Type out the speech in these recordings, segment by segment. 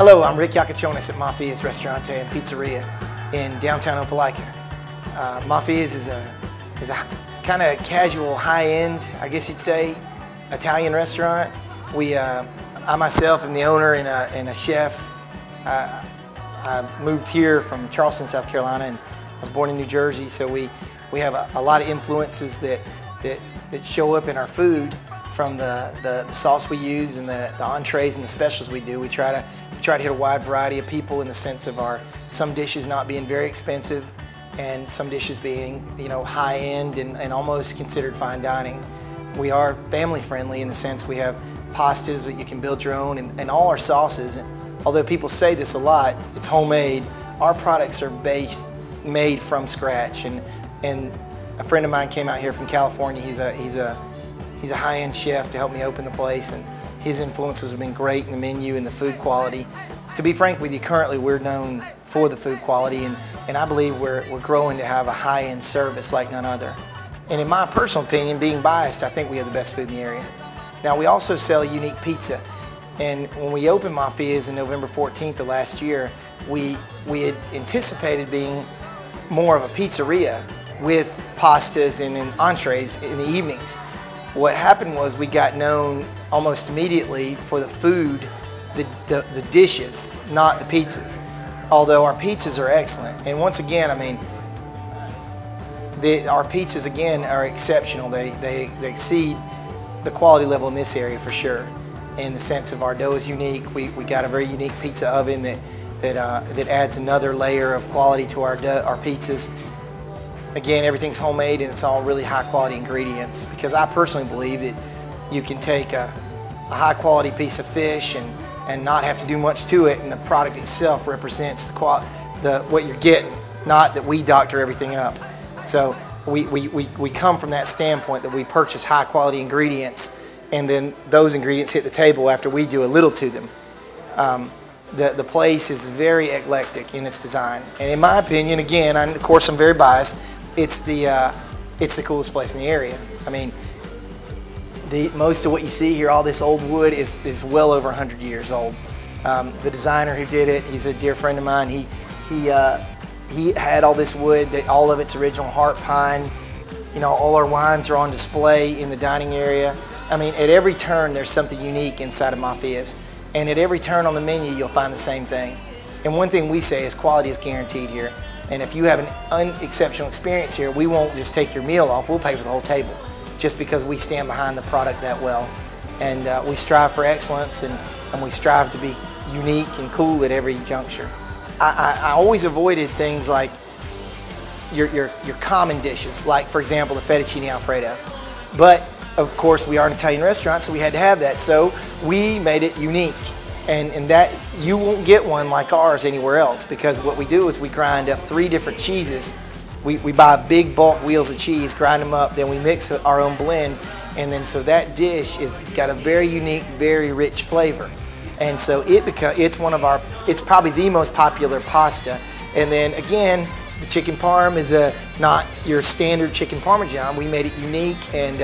Hello, I'm Rick Yockachonis at Mafia's Restaurante and Pizzeria in downtown Opelika. Mafia's is a kind of casual, high-end, I guess you'd say, Italian restaurant. I myself am the owner and a chef. I moved here from Charleston, South Carolina, and was born in New Jersey, so we have a lot of influences that show up in our food, from the sauce we use and the entrees and the specials we do. We try to hit a wide variety of people in the sense of some dishes not being very expensive and some dishes being, high end and almost considered fine dining. We are family friendly in the sense we have pastas that you can build your own, and all our sauces. And although people say this a lot, it's homemade. Our products are made from scratch. And a friend of mine came out here from California. He's a high-end chef to help me open the place, and his influences have been great in the menu and the food quality. To be frank with you, currently we're known for the food quality, and I believe we're growing to have a high-end service like none other. And in my personal opinion, being biased, I think we have the best food in the area. Now, we also sell a unique pizza, and when we opened Mafia's in November 14th of last year, we had anticipated being more of a pizzeria with pastas and entrees in the evenings. What happened was we got known almost immediately for the food, the dishes, not the pizzas. Although our pizzas are excellent. And once again, I mean, our pizzas again are exceptional. They exceed the quality level in this area for sure. In the sense of our dough is unique. We got a very unique pizza oven that adds another layer of quality to our pizzas. Again, everything's homemade and it's all really high quality ingredients, because I personally believe that you can take a high quality piece of fish and not have to do much to it, and the product itself represents what you're getting, not that we doctor everything up. So we come from that standpoint that we purchase high quality ingredients, and then those ingredients hit the table after we do a little to them. The place is very eclectic in its design, and in my opinion, again, of course I'm very biased, it's the coolest place in the area. I mean, most of what you see here, all this old wood, is well over 100 years old. The designer who did it, he's a dear friend of mine. He had all this wood, all of it's original heart pine. All our wines are on display in the dining area. I mean, at every turn there's something unique inside of Mafia's, and at every turn on the menu you'll find the same thing. And one thing we say is quality is guaranteed here. And if you have an unexceptional experience here, we won't just take your meal off, we'll pay for the whole table, just because we stand behind the product that well. And we strive for excellence, and we strive to be unique and cool at every juncture. I always avoided things like your common dishes, like for example the fettuccine alfredo. But of course we are an Italian restaurant, so we had to have that, so we made it unique. And that you won't get one like ours anywhere else, because what we do is we grind up 3 different cheeses. We buy big bulk wheels of cheese, grind them up, then we mix our own blend, and then so that dish is got a very unique, very rich flavor. And so it's probably the most popular pasta. And then again, the chicken parm is not your standard chicken parmesan. We made it unique, and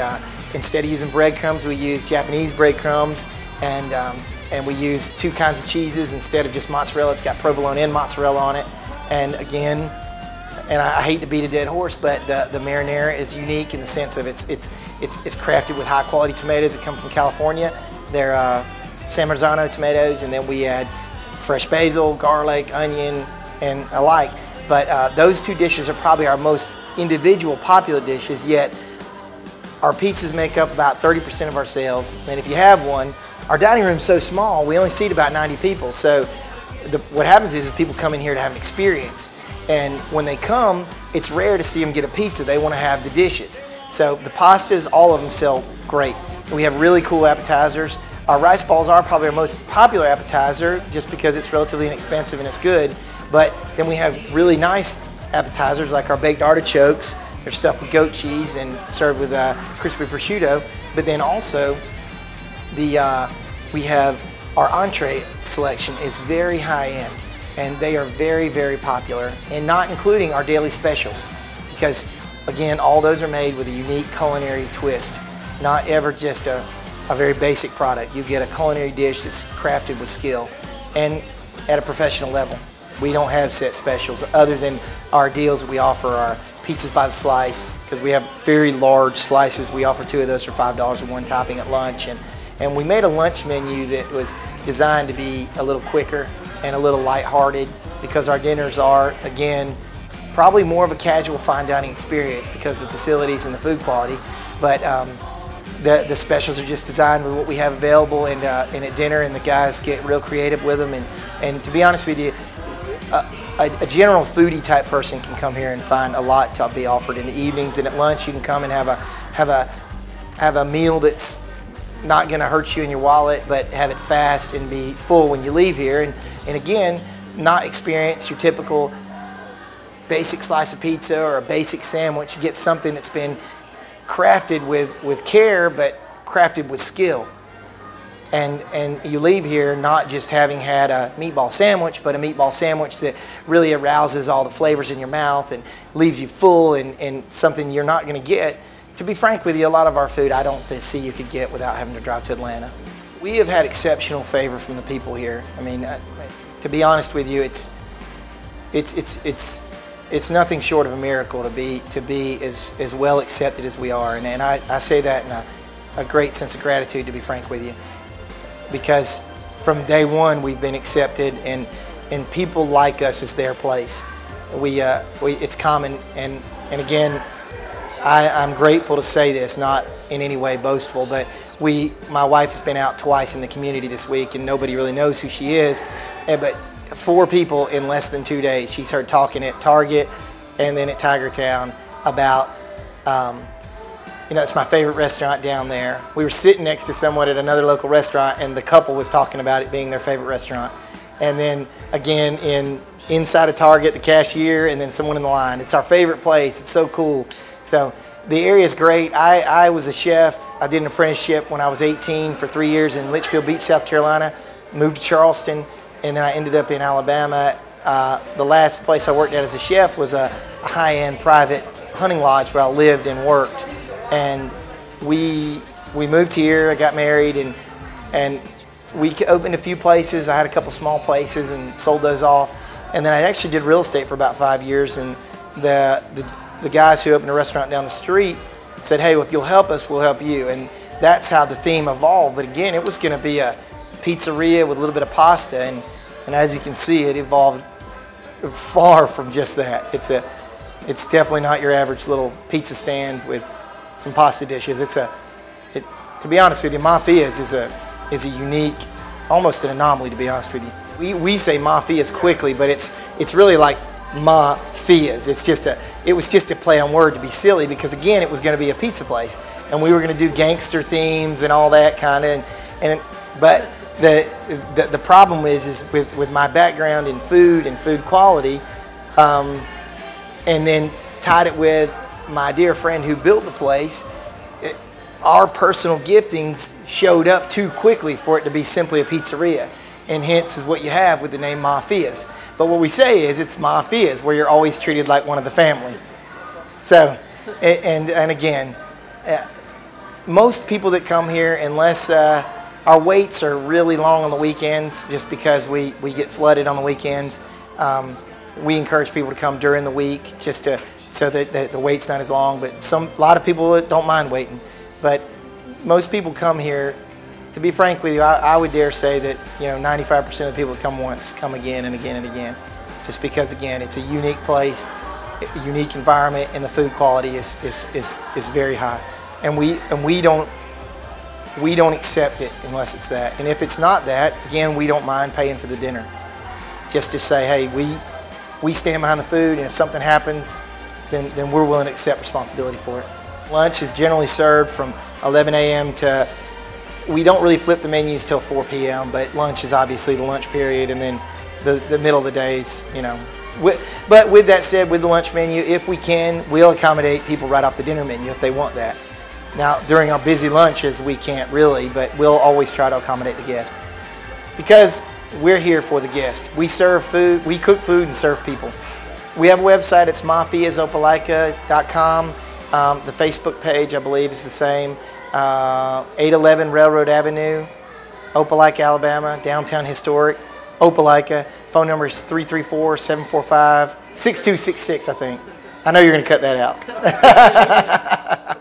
instead of using breadcrumbs, we use Japanese breadcrumbs, and we use 2 kinds of cheeses instead of just mozzarella. It's got provolone and mozzarella on it. And again, I hate to beat a dead horse, but the marinara is unique in the sense of it's crafted with high quality tomatoes that come from California. They're San Marzano tomatoes, and then we add fresh basil, garlic, onion, and alike. But those 2 dishes are probably our most individual popular dishes, yet our pizzas make up about 30% of our sales. And if you have one, our dining room is so small, we only seat about 90 people. So what happens is people come in here to have an experience. And when they come, it's rare to see them get a pizza. They want to have the dishes. So the pastas, all of them sell great. We have really cool appetizers. Our rice balls are probably our most popular appetizer, just because it's relatively inexpensive and it's good. But then we have really nice appetizers like our baked artichokes. They're stuffed with goat cheese and served with crispy prosciutto. But then also, we have our entree selection is very high end, and they are very, very popular, and not including our daily specials, because again, all those are made with a unique culinary twist, not ever just a very basic product. You get a culinary dish that's crafted with skill. And at a professional level. We don't have set specials other than our deals that we offer are pizzas by the slice, because we have very large slices. We offer 2 of those for $5 and 1 topping at lunch. And we made a lunch menu that was designed to be a little quicker and a little lighthearted, because our dinners are, again, probably more of a casual fine dining experience because of the facilities and the food quality. But the specials are just designed with what we have available, and at dinner, and the guys get real creative with them. And to be honest with you, a general foodie type person can come here and find a lot to be offered in the evenings, and at lunch you can come and have a meal that's not going to hurt you in your wallet, but have it fast and be full when you leave here. And again, not experience your typical basic slice of pizza or a basic sandwich. You get something that's been crafted with care, but crafted with skill. And you leave here not just having had a meatball sandwich, but a meatball sandwich that really arouses all the flavors in your mouth and leaves you full, and something you're not going to get. To be frank with you, a lot of our food I don't see you could get without having to drive to Atlanta. We have had exceptional favor from the people here. I mean, to be honest with you, it's nothing short of a miracle to be as well accepted as we are, and I say that in a great sense of gratitude, to be frank with you, because from day one we've been accepted, and people like us is their place. It's common, and again, I'm grateful to say this, not in any way boastful, but my wife has been out twice in the community this week, and nobody really knows who she is, but 4 people in less than 2 days she's heard talking at Target and then at Tiger Town about, it's my favorite restaurant down there. We were sitting next to someone at another local restaurant, and the couple was talking about it being their favorite restaurant. And then again, inside of Target, the cashier, and then someone in the line. It's our favorite place. It's so cool. So the area is great. I was a chef. I did an apprenticeship when I was 18 for 3 years in Litchfield Beach, South Carolina. Moved to Charleston, and then I ended up in Alabama. The last place I worked at as a chef was a high-end private hunting lodge where I lived and worked. And we moved here. I got married, and we opened a few places. I had a couple small places and sold those off. And then I actually did real estate for about 5 years. And the guys who opened a restaurant down the street said, "Hey, well, if you'll help us, we'll help you." And that's how the theme evolved. But again, it was going to be a pizzeria with a little bit of pasta, and as you can see, it evolved far from just that. It's definitely not your average little pizza stand with some pasta dishes. To be honest with you, Mafia's is a unique, almost an anomaly, to be honest with you. We say Mafia's quickly, but it's really like Mafia's. It was just a play on word to be silly, because again, it was going to be a pizza place, and we were going to do gangster themes and all that kind of, but the problem is with my background in food and food quality, and then tied it with my dear friend who built the place, our personal giftings showed up too quickly for it to be simply a pizzeria, and hence is what you have with the name Mafia's. But what we say is it's Mafia's, where you're always treated like one of the family. So, and again, most people that come here, unless our waits are really long on the weekends, just because we get flooded on the weekends, we encourage people to come during the week just so that the wait's not as long. But a lot of people don't mind waiting. But most people come here, to be frank with you, I would dare say that 95% of the people that come once come again and again and again, just because again it's a unique place, a unique environment, and the food quality is very high, and we don't accept it unless it's that. And if it's not that, again, we don't mind paying for the dinner, just to say, hey, we stand behind the food, and if something happens, then we're willing to accept responsibility for it. Lunch is generally served from 11 a.m. to, we don't really flip the menus till 4 p.m., but lunch is obviously the lunch period, and then the middle of the days, But with that said, with the lunch menu, if we can, we'll accommodate people right off the dinner menu if they want that. Now, during our busy lunches, we can't really, but we'll always try to accommodate the guest, because we're here for the guest. We serve food, we cook food and serve people. We have a website, it's mafiasopelika.com. The Facebook page, I believe, is the same. 811 Railroad Avenue, Opelika, Alabama, downtown historic, Opelika. Phone number is 334-745-6266, I think. I know you're going to cut that out.